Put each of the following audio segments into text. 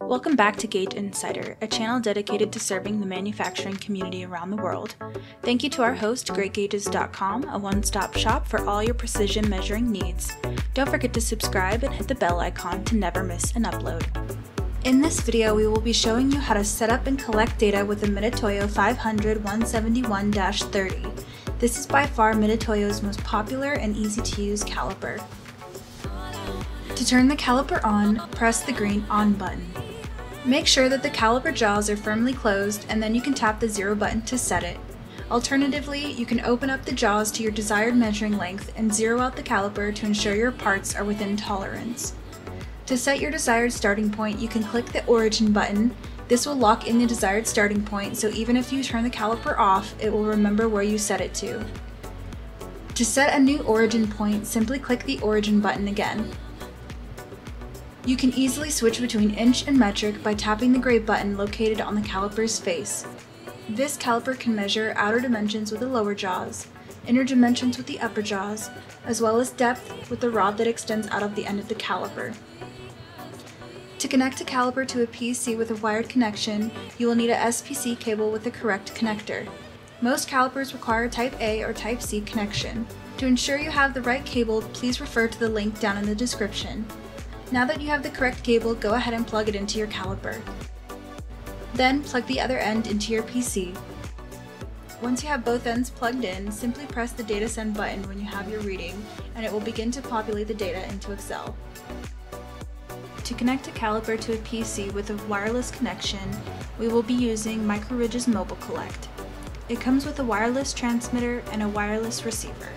Welcome back to Gage Insider, a channel dedicated to serving the manufacturing community around the world. Thank you to our host, GreatGages.com, a one-stop shop for all your precision measuring needs. Don't forget to subscribe and hit the bell icon to never miss an upload. In this video, we will be showing you how to set up and collect data with the Mitutoyo 500-171-30. This is by far Mitutoyo's most popular and easy-to-use caliper. To turn the caliper on, press the green On button. Make sure that the caliper jaws are firmly closed, and then you can tap the 0 button to set it. Alternatively, you can open up the jaws to your desired measuring length and zero out the caliper to ensure your parts are within tolerance. To set your desired starting point, you can click the Origin button. This will lock in the desired starting point, so even if you turn the caliper off, it will remember where you set it to. To set a new origin point, simply click the Origin button again. You can easily switch between inch and metric by tapping the gray button located on the caliper's face. This caliper can measure outer dimensions with the lower jaws, inner dimensions with the upper jaws, as well as depth with the rod that extends out of the end of the caliper. To connect a caliper to a PC with a wired connection, you will need a SPC cable with the correct connector. Most calipers require Type A or Type C connection. To ensure you have the right cable, please refer to the link down in the description. Now that you have the correct cable, go ahead and plug it into your caliper. Then plug the other end into your PC. Once you have both ends plugged in, simply press the Data Send button when you have your reading, and it will begin to populate the data into Excel. To connect a caliper to a PC with a wireless connection, we will be using Microridge's Mobile Collect. It comes with a wireless transmitter and a wireless receiver.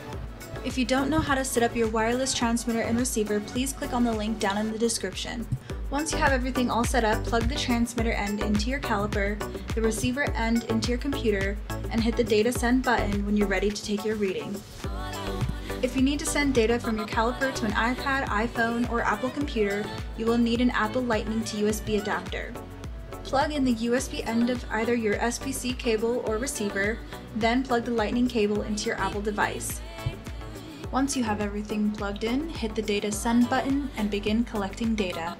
If you don't know how to set up your wireless transmitter and receiver, please click on the link down in the description. Once you have everything all set up, plug the transmitter end into your caliper, the receiver end into your computer, and hit the Data Send button when you're ready to take your reading. If you need to send data from your caliper to an iPad, iPhone, or Apple computer, you will need an Apple Lightning to USB adapter. Plug in the USB end of either your SPC cable or receiver, then plug the Lightning cable into your Apple device. Once you have everything plugged in, hit the Data Send button and begin collecting data.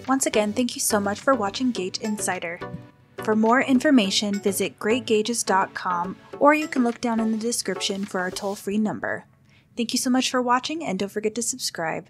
Once again, thank you so much for watching Gage Insider. For more information, visit GreatGages.com, or you can look down in the description for our toll-free number. Thank you so much for watching, and don't forget to subscribe.